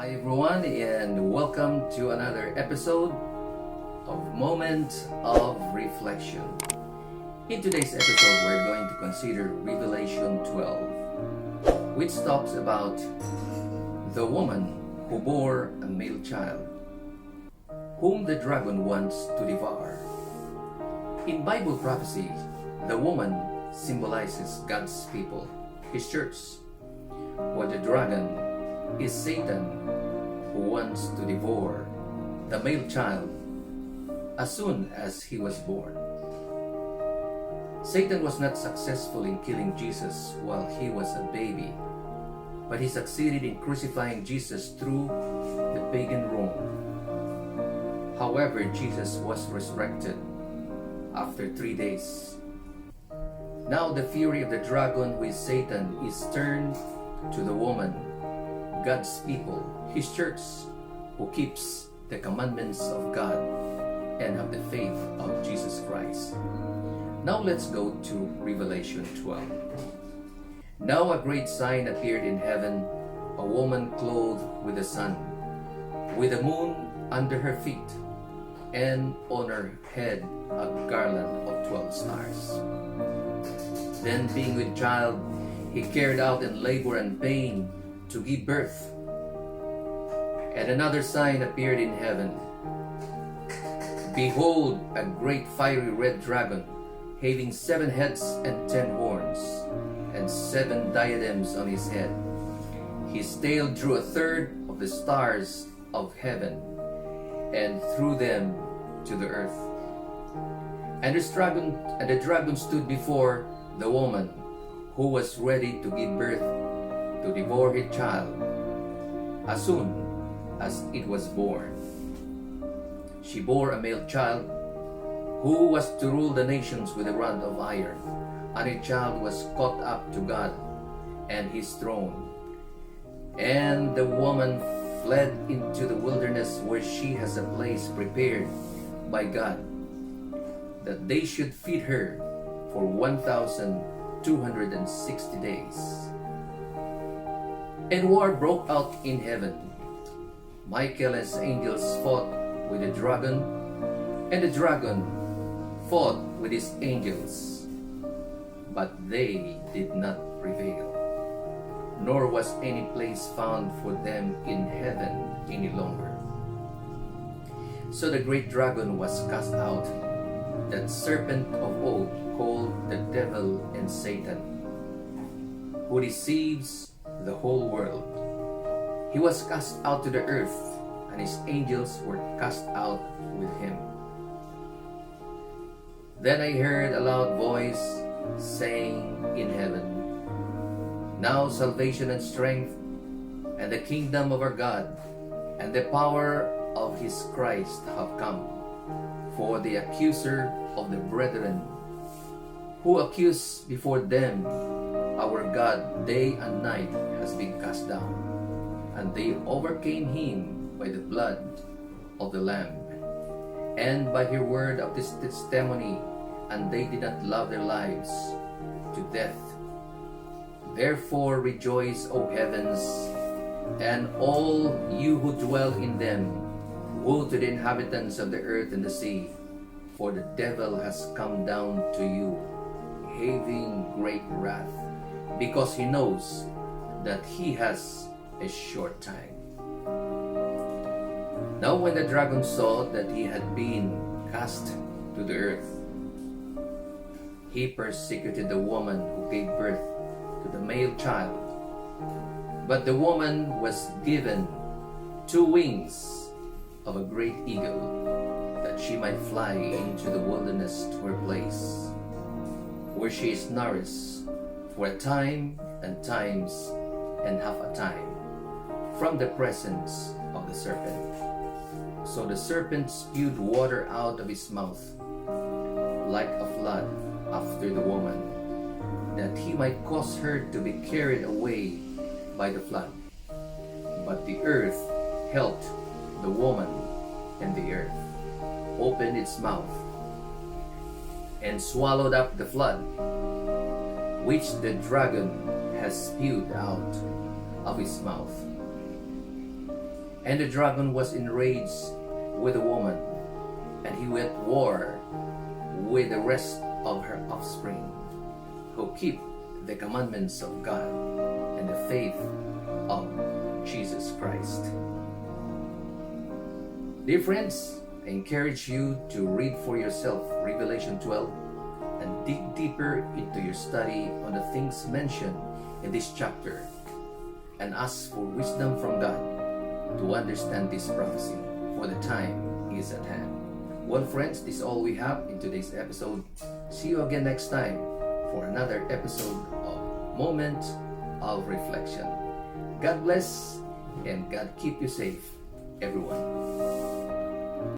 Hi everyone, and welcome to another episode of Moment of Reflection. In today's episode, we're going to consider Revelation 12, which talks about the woman who bore a male child, whom the dragon wants to devour. In Bible prophecy, the woman symbolizes God's people, His church, while the dragon is Satan, who wants to devour the male child as soon as he was born. Satan was not successful in killing Jesus while he was a baby, but he succeeded in crucifying Jesus through the pagan Rome. However, Jesus was resurrected after 3 days. Now the fury of the dragon, who is Satan, is turned to the woman, God's people, His church, who keeps the commandments of God and have the faith of Jesus Christ. Now let's go to Revelation 12. Now a great sign appeared in heaven, a woman clothed with the sun, with the moon under her feet, and on her head a garland of 12 stars. Then, being with child, he carried out in labor and pain to give birth. And another sign appeared in heaven. Behold, a great fiery red dragon, having 7 heads and 10 horns, and 7 diadems on his head. His tail drew a third of the stars of heaven, and threw them to the earth. And the dragon stood before the woman, who was ready to give birth, to devour her child as soon as it was born. She bore a male child, who was to rule the nations with a rod of iron, and her child was caught up to God and His throne. And the woman fled into the wilderness, where she has a place prepared by God, that they should feed her for 1,260 days. And war broke out in heaven. Michael and his angels fought with the dragon, and the dragon fought with his angels, but they did not prevail, nor was any place found for them in heaven any longer. So the great dragon was cast out, that serpent of old, called the devil and Satan, who deceives the whole world. He was cast out to the earth, and his angels were cast out with him. Then I heard a loud voice saying in heaven, Now salvation and strength, and the kingdom of our God, and the power of His Christ have come. For the accuser of the brethren, who accused before them our God day and night, has been cast down, and they overcame him by the blood of the Lamb, and by her word of this testimony, and they did not love their lives to death. Therefore rejoice, O heavens, and all you who dwell in them. Woe to the inhabitants of the earth and the sea, for the devil has come down to you, having great wrath, because he knows that he has a short time. Now when the dragon saw that he had been cast to the earth, he persecuted the woman who gave birth to the male child. But the woman was given 2 wings of a great eagle, that she might fly into the wilderness to her place, where she is nourished for a time and times and half a time from the presence of the serpent. So the serpent spewed water out of his mouth like a flood after the woman, that he might cause her to be carried away by the flood. But the earth helped the woman, and the earth opened its mouth and swallowed up the flood, which the dragon has spewed out of his mouth. And the dragon was enraged with the woman, and he went war with the rest of her offspring, who keep the commandments of God and the faith of Jesus Christ. Dear friends, I encourage you to read for yourself Revelation 12 and dig deeper into your study on the things mentioned in this chapter, and ask for wisdom from God to understand this prophecy, for the time is at hand. Well, friends, this is all we have in today's episode. See you again next time for another episode of Moment of Reflection. God bless and God keep you safe, everyone.